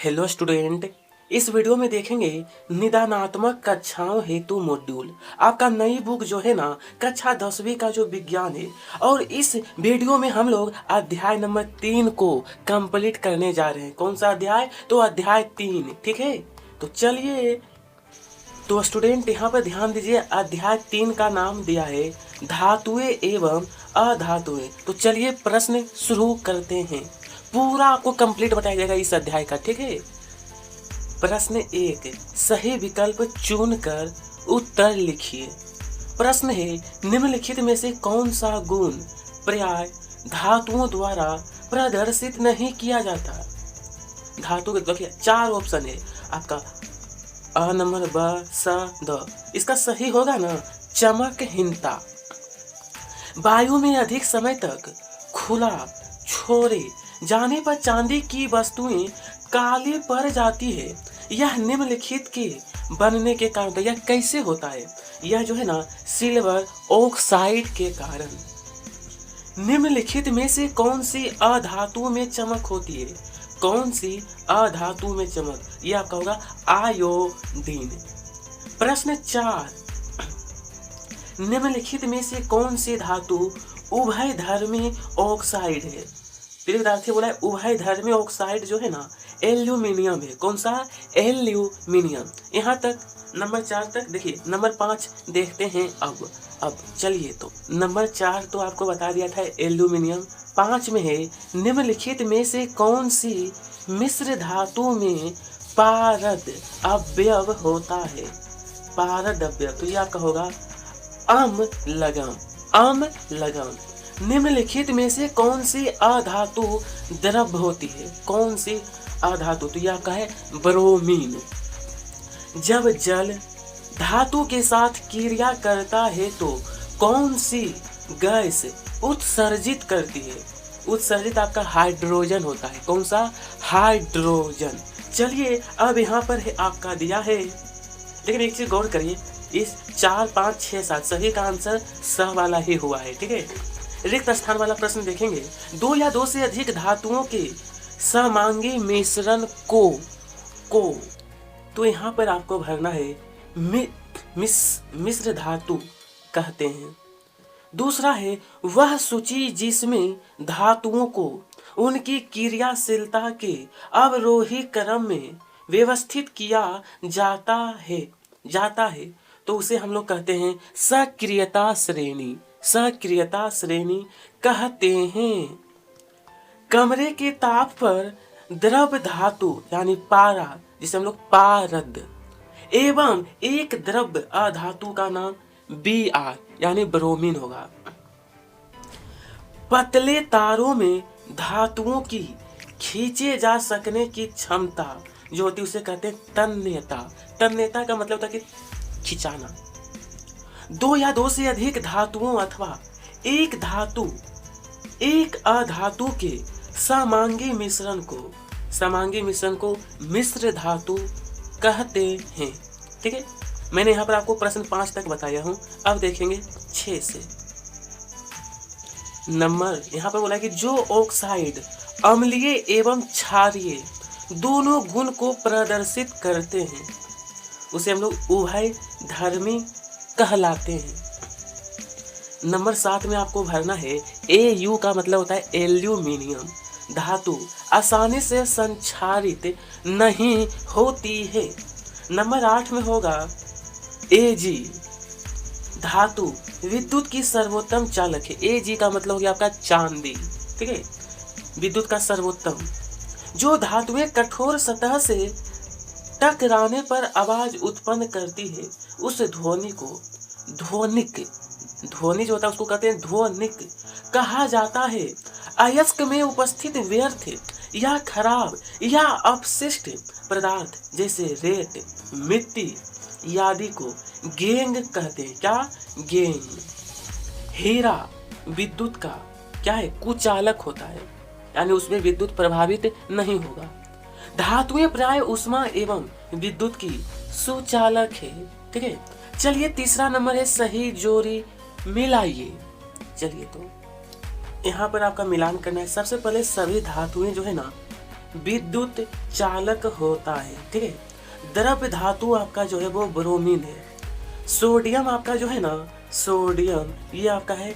Hello student, इस video में देखेंगे निदानात्मक कक्षाओं हेतु मॉड्यूल। आपका नई बुक जो है ना कक्षा 10वीं का जो विज्ञान है, और इस वीडियो में हम लोग अध्याय नंबर 3 को कंप्लीट करने जा रहे हैं। कौन सा अध्याय? तो अध्याय 3। ठीक है, तो चलिए। तो स्टूडेंट यहाँ पर ध्यान दीजिए, अध्याय 3 का नाम दिया है धातुएं एवं अधातुएं। तो चलिए प्रश्न शुरू करते हैं। पूरा आपको कंप्लीट बताया जाएगा इस अध्याय का। ठीक है, प्रश्न 1, सही विकल्प चुनकर उत्तर लिखिए। प्रश्न है, निम्नलिखित में से कौन सा गुण प्राय धातुओं द्वारा प्रदर्शित नहीं किया जाता? धातु के देखिए 4 ऑप्शन है आपका, अ नंबर, ब, स, द। इसका सही होगा ना चमकहीनता। वायु में अधिक समय तक खुला छोड़े जाने पर चांदी की वस्तुएं काली पड़ जाती है। यह निम्नलिखित के बनने के कारण, यह कैसे होता है? यह जो है ना सिल्वर ऑक्साइड के कारण। निम्नलिखित में से कौन सी अधातु में चमक होती है? कौन सी अधातु में चमक? यह आपका होगा आयोडीन। प्रश्न 4, निम्नलिखित में से कौन सी धातु उभयधर्मी ऑक्साइड है? विद्यार्थी बोला है उभयधर्मी ऑक्साइड जो है ना एल्यूमिनियम है। कौन सा? एल्यूमिनियम। यहाँ तक नंबर 4 तक देखिए। नंबर 5 देखते हैं अब चलिए। तो नंबर 4 तो आपको बता दिया था एल्यूमिनियम। 5 में है, निम्नलिखित में से कौन सी मिश्र धातु में पारद अवयव होता है? पारद अवयव, तो ये आपका होगा अम्लगम। अम्लगम। निम्नलिखित में से कौन सी अधातु द्रव होती है? कौन सी अधातु? तो यह आपका है ब्रोमीन। जब जल धातु के साथ क्रिया करता है तो कौन सी गैस उत्सर्जित करती है? उत्सर्जित आपका हाइड्रोजन होता है। कौन सा? हाइड्रोजन। चलिए अब यहाँ पर है आपका दिया है, लेकिन एक चीज गौर करिए, इस 4, 5, 6, 7 सही का आंसर स वाला ही हुआ है। ठीक है, रिक्त स्थान वाला प्रश्न देखेंगे। 2 या 2 से अधिक धातुओं के समांगी मिश्रण को तो यहाँ पर आपको भरना है मिश्र धातु कहते हैं। दूसरा है वह सूची जिसमें धातुओं को उनकी क्रियाशीलता के अवरोही क्रम में व्यवस्थित किया जाता है तो उसे हम लोग कहते हैं सक्रियता श्रेणी। सक्रियता श्रेणी कहते हैं। कमरे के ताप पर द्रव धातु यानी पारा, जिसे हम लोग पारद, एवं एक द्रव अधातु का नाम Br यानी ब्रोमीन होगा। पतले तारों में धातुओं की खींचे जा सकने की क्षमता जो होती है उसे कहते हैं तन्यता। तन्यता का मतलब होता है कि खिंचाना। 2 या 2 से अधिक धातुओं अथवा एक धातु एक अधातु के समांगी मिश्रण को मिश्र धातु कहते हैं। ठीक है, मैंने यहाँ पर आपको प्रश्न 5 तक बताया हूँ। अब देखेंगे 6 से नंबर। यहाँ पर बोला कि जो ऑक्साइड अम्लीय एवं क्षारीय दोनों गुण को प्रदर्शित करते हैं उसे हम लोग उभयधर्मी कहलाते हैं। नंबर 7 में आपको भरना है Au का मतलब होता है एल्यूमिनियम धातु आसानी से संक्षारित नहीं होती है। नंबर 8 में होगा Ag धातु विद्युत की सर्वोत्तम चालक है। Ag का मतलब हो गया आपका चांदी। ठीक है, विद्युत का सर्वोत्तम। जो धातुएं कठोर सतह से टकराने पर आवाज उत्पन्न करती है उस ध्वनि को ध्वनि जो होता है उसको कहते हैं ध्वनिक कहा जाता है। अयस्क में उपस्थित व्यर्थ या खराब या अपशिष्ट पदार्थ जैसे रेत, मिट्टी आदि को गेंग कहते हैं। क्या? गेंग। हीरा विद्युत का क्या है? कुचालक होता है, यानी उसमें विद्युत प्रभावित नहीं होगा। धातुएं प्राय उष्मा एवं विद्युत की सुचालक है। ठीक है, चलिए तीसरा नंबर है सही जोड़ी मिलाइए। चलिए तो यहाँ पर आपका मिलान करना है। सबसे पहले सभी धातुएं जो है ना विद्युत चालक होता है। ठीक है, द्रव्य धातु आपका जो है वो ब्रोमीन है। सोडियम आपका जो है ना, सोडियम ये आपका है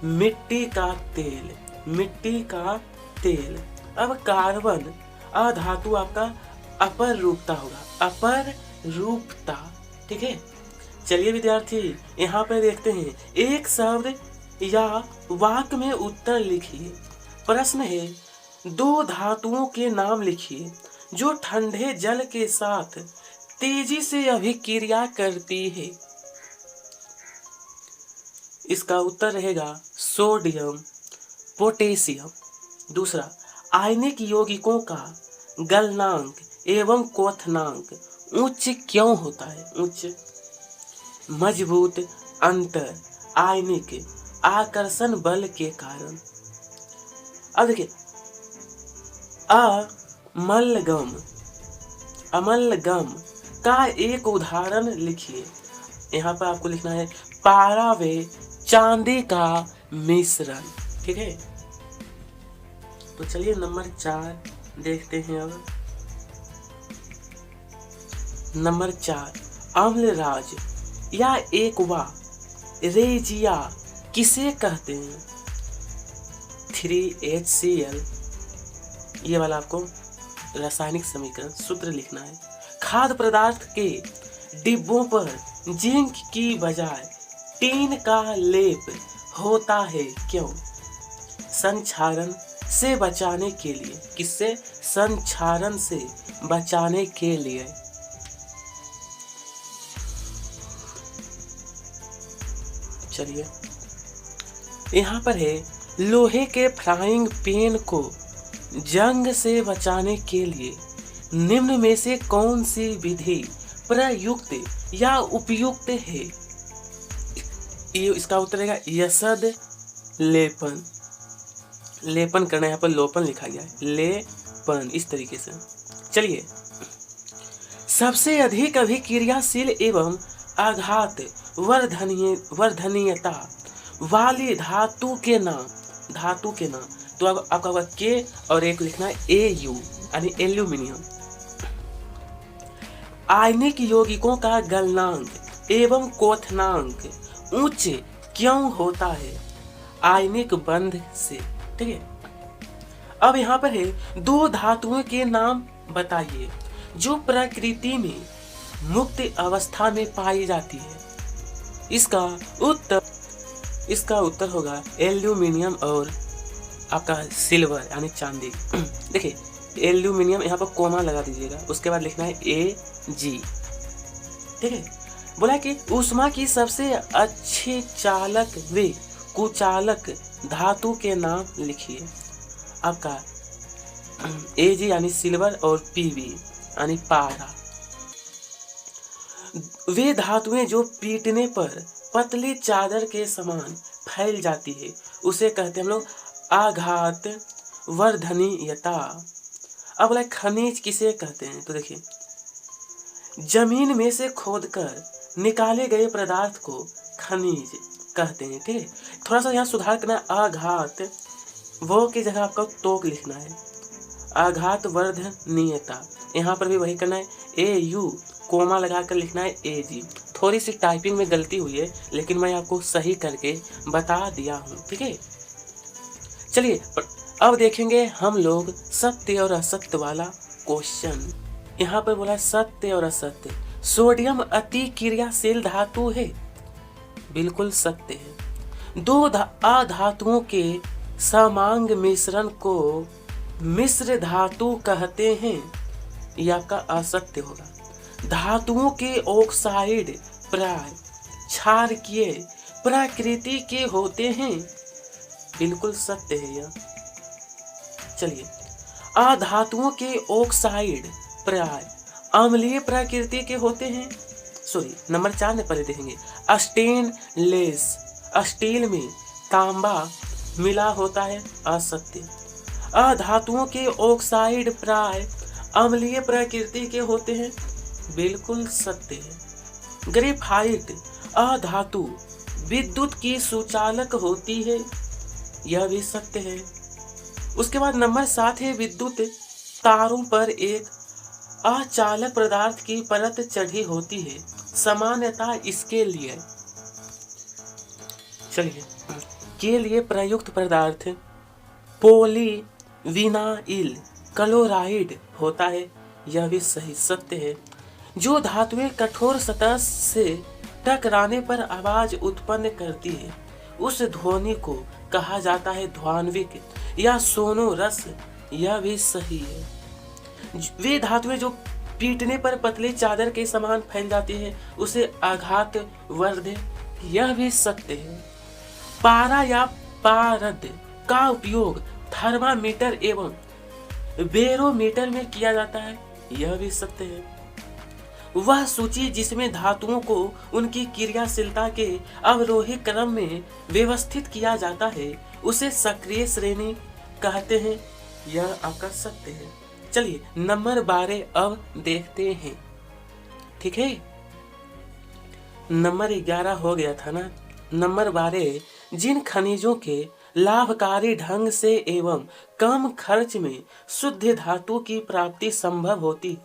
मिट्टी का तेल, मिट्टी का तेल। अब कार्बन अधातु आपका अपर रूपता होगा, अपर रूपता। ठीक है, चलिए विद्यार्थी यहाँ पे देखते हैं, एक शब्द या वाक्य में उत्तर लिखिए। प्रश्न है, दो धातुओं के नाम लिखिए जो ठंडे जल के साथ तेजी से अभिक्रिया करती है। इसका उत्तर रहेगा सोडियम, पोटेशियम। दूसरा, आयनिक यौगिकों का गलनांक एवं क्वथनांक उच्च क्यों होता है? उच्च, मजबूत अंतर आयनिक आकर्षण बल के कारण। अब देखिए, अमलगम, अमलगम का एक उदाहरण लिखिए। यहाँ पर आपको लिखना है पारा व चांदी का मिश्रण। ठीक है, तो चलिए नंबर 4 देखते हैं। अब नंबर 4, अम्लराज या एक्वा रेजिया किसे कहते हैं? 3HCl, ये वाला आपको रासायनिक समीकरण सूत्र लिखना है। खाद्य पदार्थ के डिब्बों पर जिंक की बजाय टीन का लेप होता है, क्यों? संक्षारण से बचाने के लिए। किससे? संक्षारण से बचाने के लिए। चलिए यहाँ पर है, लोहे के फ्राइंग पैन को जंग से बचाने के लिए निम्न में से कौन सी विधि प्रयुक्त या उपयुक्त है? ये इसका उत्तर रहेगा यसद लेपन। लेपन करना, यहाँ पर लोपन लिखा गया है, लेपन, इस तरीके से। चलिए, सबसे अधिक अभिक्रियाशील एवं आघात वर्धनीयता वाली धातु के नाम, धातु के नाम। तो अब आपका होगा के और एक लिखना है AU यानी एल्यूमिनियम। आयनिक यौगिकों का गलनांक एवं क्वथनांक उच्च क्यों होता है? आयनिक बंध से। ठीक है, अब यहाँ पर है, दो धातुओं के नाम बताइए जो प्रकृति में मुक्त अवस्था में पाई जाती है। इसका उत्तर होगा एल्यूमिनियम और आपका सिल्वर यानी चांदी। देखिए, एल्यूमिनियम यहाँ पर कोमा लगा दीजिएगा, उसके बाद लिखना है AG। ठीक है, बोला कि ऊष्मा की सबसे अच्छी चालक व कुचालक धातु के नाम लिखिए। आपका AG यानी सिल्वर और PB यानी पारा। वे धातुएं जो पीटने पर पतली चादर के समान फैल जाती है, उसे कहते हैं हम लोग आघात वर्धनीयता। अब बोला खनिज किसे कहते हैं? तो देखिए, जमीन में से खोदकर निकाले गए पदार्थ को खनिज कहते हैं। ठीक है, थोड़ा सा यहाँ सुधार करना है, आघात वो की जगह आपको तोक लिखना है, आघात वर्धनीयता। यहाँ पर भी वही करना है, AU कोमा लगाकर लिखना है AG। थोड़ी सी टाइपिंग में गलती हुई है, लेकिन मैं आपको सही करके बता दिया हूँ। ठीक है, चलिए अब देखेंगे हम लोग सत्य और असत्य वाला क्वेश्चन। यहाँ पर बोला सत्य और असत्य। सोडियम अति क्रियाशील धातु है, बिल्कुल सत्य है। दो अधातुओं के समांग मिश्रण को मिश्र धातु कहते हैं, यह आपका असत्य होगा। धातुओं के ऑक्साइड प्राय क्षारकीय प्रकृति के होते हैं, बिल्कुल सत्य है यह। चलिए, अधातुओं के ऑक्साइड प्राय अम्लीय प्रकृति के होते हैं। सॉरी, नंबर 4 में पहले देखेंगे, स्टेनलेस स्टील में तांबा मिला होता है, असत्य। अधातुओं के ऑक्साइड प्राय अम्लीय प्रकृति के होते हैं, बिल्कुल सत्य है। ग्रेफाइट अधातु विद्युत की सुचालक होती है, यह भी सत्य है। उसके बाद नंबर 7 है, विद्युत तारों पर एक अचालक पदार्थ की परत चढ़ी होती है। सामान्यतः इसके लिए प्रयुक्त पदार्थ पॉलीविनाइल क्लोराइड होता है। यह भी सही सत्य है। जो धातुएं कठोर सतह से टकराने पर आवाज उत्पन्न करती है उस ध्वनि को कहा जाता है ध्वनिक या सोनोरस। यह भी सही है। वे धातुएं जो पीटने पर पतले चादर के समान फैल जाती है उसे आघात वर्ध। यह भी सत्य है। पारा या पारद का उपयोग थर्मामीटर एवं बैरोमीटर में किया जाता है। यह भी सत्य है। वह सूची जिसमें धातुओं को उनकी क्रियाशीलता के अवरोही क्रम में व्यवस्थित किया जाता है उसे सक्रिय श्रेणी कहते हैं। यह आपका सत्य है। चलिए नंबर 12 अब देखते हैं। ठीक है, नंबर 11 हो गया था ना। नंबर 12, जिन खनिजों के लाभकारी ढंग से एवं कम खर्च में शुद्ध धातु की प्राप्ति संभव होती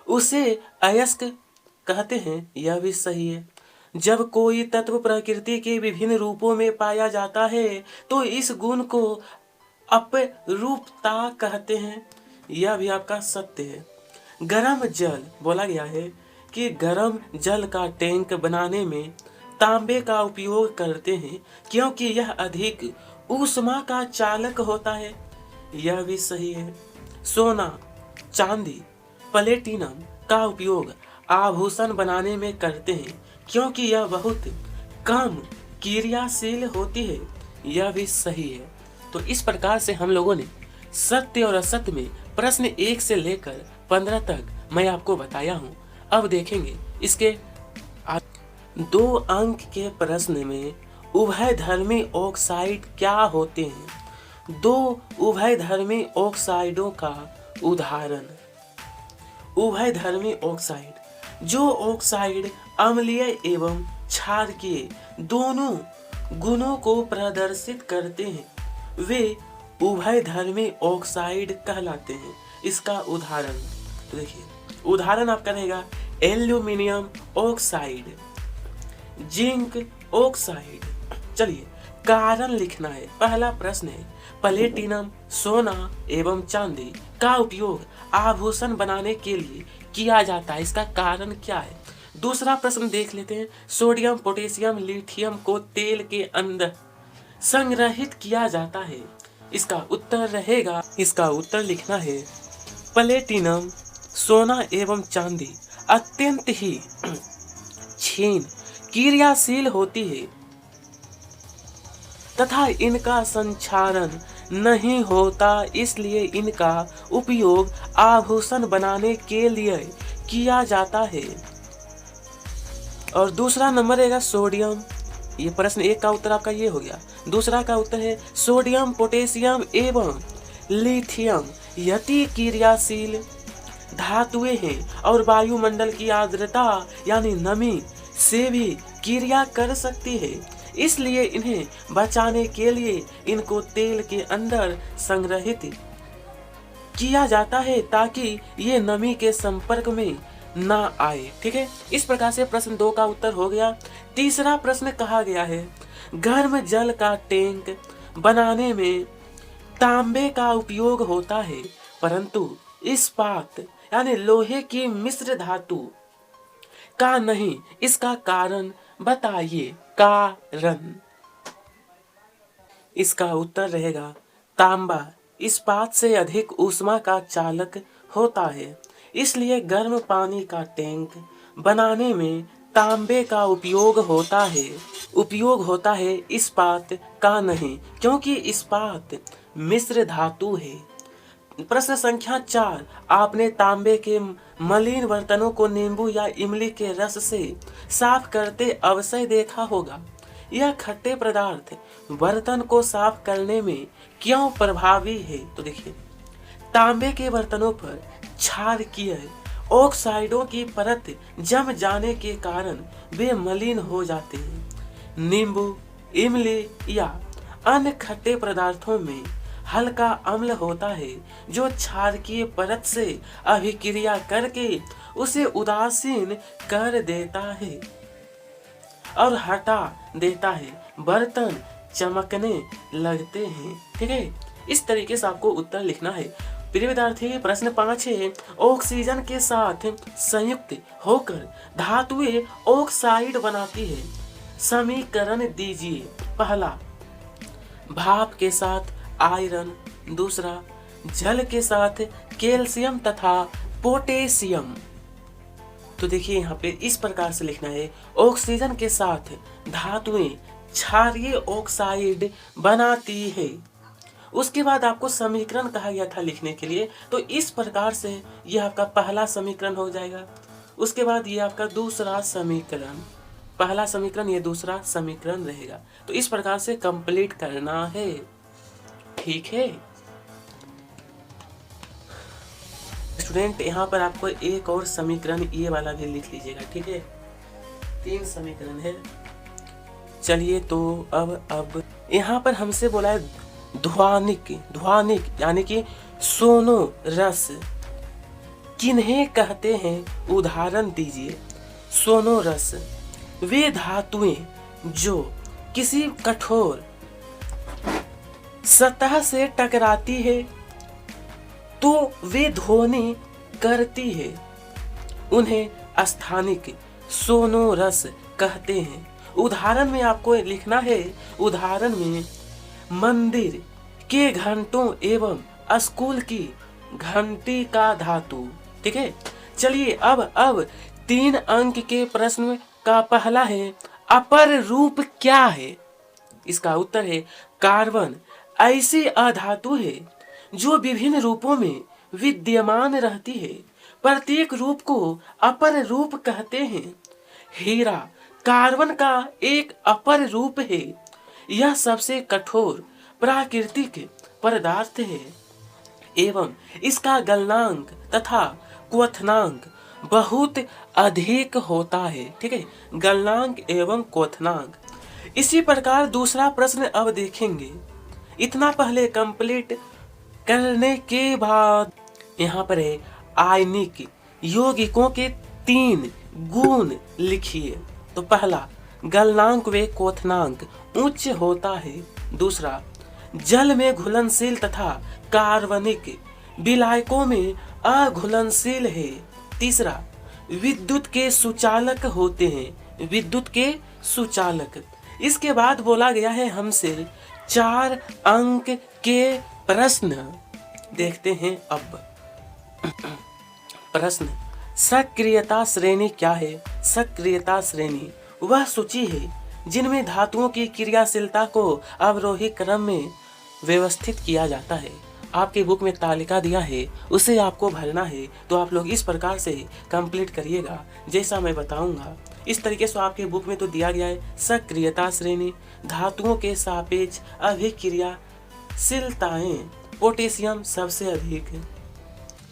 उसे अयस्क कहते हैं। यह भी सही है। जब कोई तत्व प्रकृति के विभिन्न रूपों में पाया जाता है तो इस गुण को अपरूपता कहते हैं। यह भी आपका सत्य है। गर्म जल बोला गया है कि गर्म जल का टैंक बनाने में तांबे का उपयोग करते हैं क्योंकि यह अधिक ऊष्मा का चालक होता है। यह भी सही है। सोना, चांदी, प्लेटिनम का उपयोग आभूषण बनाने में करते हैं क्योंकि यह बहुत कम क्रियाशील होती है। यह भी सही है। तो इस प्रकार से हम लोगों ने सत्य और असत्य में प्रश्न 1 से लेकर 15 तक मैं आपको बताया हूँ। अब देखेंगे इसके 2 अंक के प्रश्न में उभयधर्मी ऑक्साइड क्या होते हैं। 2 उभयधर्मी ऑक्साइडों का उदाहरण। उभयधर्मी ऑक्साइड जो ऑक्साइड अम्लीय एवं क्षारकीय दोनों गुणों को प्रदर्शित करते हैं वे उभयधर्मी ऑक्साइड कहलाते हैं। इसका उदाहरण देखिए, उदाहरण आपका रहेगा एल्यूमिनियम ऑक्साइड, जिंक ऑक्साइड। चलिए कारण लिखना है। पहला प्रश्न है प्लेटिनम, सोना एवं चांदी का उपयोग आभूषण बनाने के लिए किया जाता है। इसका कारण क्या है। दूसरा प्रश्न देख लेते हैं। सोडियम, पोटेशियम, लिथियम को तेल के अंदर संग्रहित किया जाता है। इसका उत्तर रहेगा, इसका उत्तर लिखना है प्लेटिनम, सोना एवं चांदी अत्यंत ही क्षीण क्रियाशील होती है तथा इनका संचारण नहीं होता, इसलिए इनका उपयोग आभूषण बनाने के लिए किया जाता है। और दूसरा नंबर रहेगा सोडियम। ये प्रश्न 1 का उत्तर आपका ये हो गया। दूसरा का उत्तर है सोडियम, पोटेशियम एवं लिथियम यति क्रियाशील धातुएं हैं और वायुमंडल की आर्द्रता यानी नमी से भी क्रिया कर सकती है, इसलिए इन्हें बचाने के लिए इनको तेल के अंदर संग्रहित किया जाता है ताकि ये नमी के संपर्क में ना आए। ठीक है, इस प्रकार से प्रश्न 2 का उत्तर हो गया। तीसरा प्रश्न कहा गया है गर्म जल का टैंक बनाने में तांबे का उपयोग होता है परंतु इस्पात यानी लोहे की मिश्र धातु का नहीं। इसका कारण बताइए। कारण इसका उत्तर रहेगा तांबा इस्पात से अधिक ऊष्मा का चालक होता है, इसलिए गर्म पानी का टैंक बनाने में तांबे का उपयोग होता है इस्पात का नहीं, क्योंकि इस्पात मिश्र धातु है। प्रश्न संख्या 4, आपने तांबे के मलिन बर्तनों को नींबू या इमली के रस से साफ करते अवश्य देखा होगा। यह खट्टे पदार्थ बर्तन को साफ करने में क्यों प्रभावी है। तो देखिए, तांबे के बर्तनों पर क्षारकीय ऑक्साइडों की परत जम जाने के कारण वे मलिन हो जाते हैं। नींबू, इमली या अन्य खट्टे पदार्थों में हल्का अम्ल होता है जो क्षारकीय परत से अभिक्रिया करके उसे उदासीन कर देता है और हटा देता है, बर्तन चमकने लगते हैं। ठीक है, इस तरीके से आपको उत्तर लिखना है। प्रिय विद्यार्थी, प्रश्न 5 है, ऑक्सीजन के साथ संयुक्त होकर धातुएं ऑक्साइड बनाती है, समीकरण दीजिए। पहला, भाप के साथ आयरन। दूसरा, जल के साथ कैल्शियम तथा पोटेशियम। तो देखिए यहाँ पे इस प्रकार से लिखना है, ऑक्सीजन के साथ धातुएं क्षारीय ऑक्साइड बनाती है। उसके बाद आपको समीकरण कहा गया था लिखने के लिए, तो इस प्रकार से ये आपका पहला समीकरण हो जाएगा। उसके बाद ये आपका दूसरा समीकरण, पहला समीकरण ये दूसरा समीकरण रहेगा। तो इस प्रकार से कंप्लीट करना है। ठीक है स्टूडेंट, यहाँ पर आपको एक और समीकरण ये वाला भी लिख लीजिएगा। ठीक है, 3 समीकरण है। चलिए, तो अब यहाँ पर हमसे बोला है ध्वनिक यानी कि सोनो रस किन्हें कहते हैं, उदाहरण दीजिए। सोनो रस वे धातुएं जो किसी कठोर सतह से टकराती है तो वे ध्वनि करती है, उन्हें स्थानिक सोनो रस कहते हैं। उदाहरण में आपको लिखना है, उदाहरण में मंदिर के घंटों एवं स्कूल की घंटी का धातु। ठीक है, चलिए अब 3 अंक के प्रश्न का पहला है, अपर रूप क्या है? इसका उत्तर है कार्बन ऐसी अधातु है जो विभिन्न रूपों में विद्यमान रहती है, प्रत्येक रूप को अपर रूप कहते हैं। हीरा कार्बन का एक अपर रूप है, यह सबसे कठोर प्राकृतिक पदार्थ है एवं इसका गलनांक तथा क्वथनांक बहुत अधिक होता है। ठीक है, गलनांक एवं क्वथनांक। इसी प्रकार दूसरा प्रश्न अब देखेंगे। इतना पहले कंप्लीट करने के बाद यहाँ पर है, आयनिक यौगिकों के 3 गुण लिखिए। तो पहला, गलनांक व क्वथनांक उच्च होता है। दूसरा, जल में घुलनशील तथा कार्बनिक विलायकों में अघुलनशील है। तीसरा, विद्युत के सुचालक होते हैं, विद्युत के सुचालक। इसके बाद बोला गया है हमसे 4 अंक के प्रश्न देखते हैं। अब प्रश्न, सक्रियता श्रेणी क्या है? सक्रियता श्रेणी वह सूची है जिनमें धातुओं की क्रियाशीलता को अवरोही क्रम में व्यवस्थित किया जाता है। आपके बुक में तालिका दिया है, उसे आपको भरना है। तो आप लोग इस प्रकार से कंप्लीट करिएगा जैसा मैं बताऊंगा। इस तरीके से आपके बुक में तो दिया गया है, सक्रियता श्रेणी, धातुओं के सापेक्ष अभिक्रियाशीलताएं, पोटेशियम सबसे अधिक,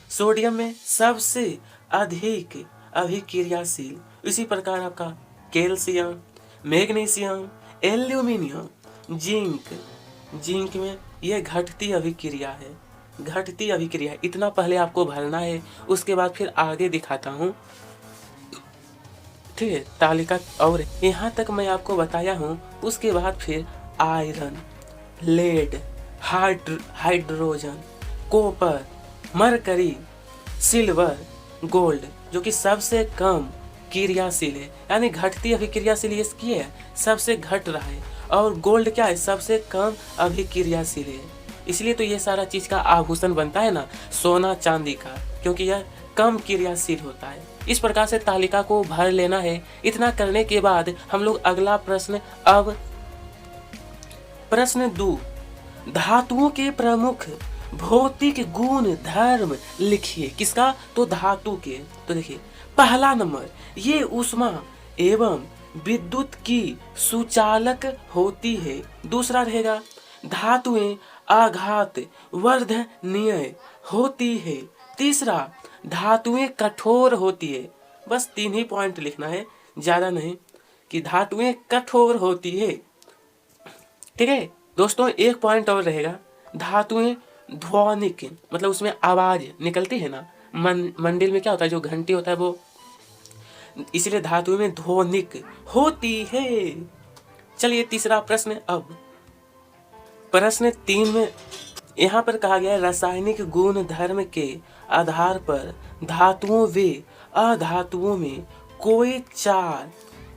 सोडियम में सबसे अधिक अभिक्रियाशील। इसी प्रकार आपका कैल्शियम, मैग्नीशियम, एल्यूमिनियम, जिंक में यह घटती अभिक्रिया है, घटती अभिक्रिया। इतना पहले आपको भरना है, उसके बाद फिर आगे दिखाता हूँ। ठीक है, तालिका और यहाँ तक मैं आपको बताया हूँ। उसके बाद फिर iron, lead, hydrogen, copper, mercury, silver, gold जो कि सबसे कम क्रियाशील है, यानी घटती अभिक्रियाशील इसकी है, सबसे घट रहा है। और गोल्ड क्या है? सबसे कम अभिक्रियाशील है। इसलिए तो ये सारा चीज का आभूषण बनता है ना, सोना चांदी का, क्योंकि यह कम क्रियाशील होता है। इस प्रकार से तालिका को भर लेना है। इतना करने के बाद हम लोग अगला प्रश्न, अब प्रश्न 2, धातुओं के प्रमुख भौतिक गुण धर्म लिखिए। किसका? तो धातु के। तो देखिए, पहला नंबर, ये ऊष्मा एवं विद्युत की सुचालक होती है। दूसरा रहेगा, धातुएं आघात वर्धनीय होती है। तीसरा, धातुएं कठोर होती है। बस 3 ही पॉइंट लिखना है, ज्यादा नहीं, कि धातुएं कठोर होती है। ठीक है दोस्तों, एक पॉइंट और रहेगा, धातुएं ध्वनिक, मतलब उसमें आवाज निकलती है ना, मंदिर में क्या होता है, जो घंटी होता है वो, इसलिए धातुओं में ध्वनिक होती है। चलिए तीसरा प्रश्न। अब प्रश्न 3 में यहाँ पर कहा गया है रासायनिक गुण धर्म के आधार पर धातुओं व अधातुओं में कोई 4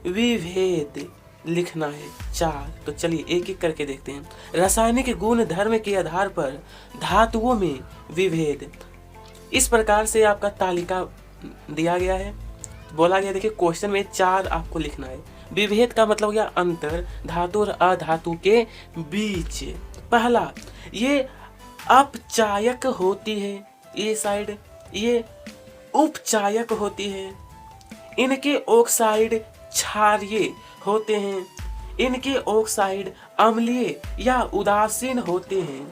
विभेद लिखना है। 4, तो चलिए एक एक करके देखते हैं। रासायनिक गुण धर्म के आधार पर धातुओं में विभेद, इस प्रकार से आपका तालिका दिया गया है, बोला गया, देखिए क्वेश्चन में 4 आपको लिखना है। विभेद का मतलब हो गया अंतर धातु और अधातु के बीच। पहला, ये अपचायक होती है, ये साइड, ये उपचायक होती है। इनके ऑक्साइड क्षारीय होते हैं, इनके ऑक्साइड अम्लीय या उदासीन होते हैं।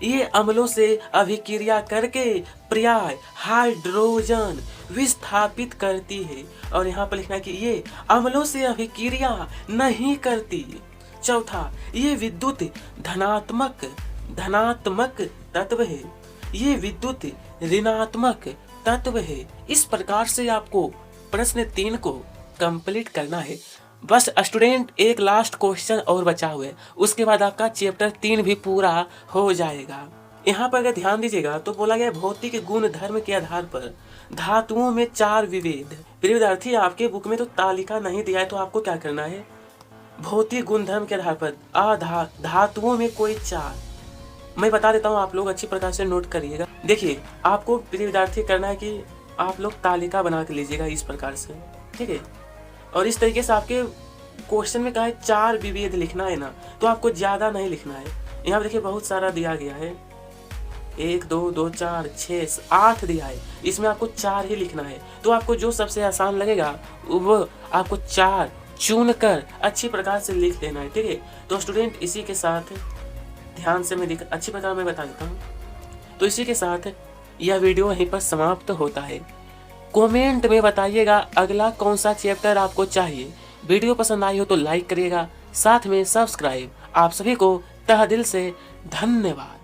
ये अम्लों से अभिक्रिया करके पर्याय हाइड्रोजन विस्थापित करती है। और यहाँ पर लिखना है कि ये अम्लों से अभिक्रिया नहीं करती। चौथा, ये विद्युत धनात्मक तत्व है, ये विद्युत ऋणात्मक तत्व है। इस प्रकार से आपको प्रश्न 3 को कंप्लीट करना है। बस स्टूडेंट एक लास्ट क्वेश्चन और बचा हुआ है, उसके बाद आपका चैप्टर 3 भी पूरा हो जाएगा। यहाँ पर अगर ध्यान दीजिएगा तो बोला गया भौतिक गुण धर्म के आधार पर धातुओं में 4 विभेद। प्रिय विद्यार्थी, आपके बुक में तो तालिका नहीं दिया है, तो आपको क्या करना है, भौतिक गुण धर्म के आधार पर धातुओं में कोई 4, मैं बता देता हूँ, आप लोग अच्छी प्रकार से नोट करिएगा। देखिए आपको प्रिय विद्यार्थी करना है कि आप लोग तालिका बना के लीजिएगा इस प्रकार से, ठीक है। और इस तरीके से आपके क्वेश्चन में कहा है 4 विभेद लिखना है ना, तो आपको ज्यादा नहीं लिखना है। यहाँ पर देखिए बहुत सारा दिया गया है, 1 2 2 4 6 8 दिया है, इसमें आपको 4 ही लिखना है। तो आपको जो सबसे आसान लगेगा वो आपको 4 चुन कर अच्छी प्रकार से लिख लेना है, ठीक है। तो स्टूडेंट इसी के साथ ध्यान से मैं अच्छी प्रकार मैं बता देता हूँ। तो इसी के साथ यह वीडियो यहीं पर समाप्त होता है। कमेंट में बताइएगा अगला कौन सा चैप्टर आपको चाहिए। वीडियो पसंद आई हो तो लाइक करिएगा, साथ में सब्सक्राइब। आप सभी को तहे दिल से धन्यवाद।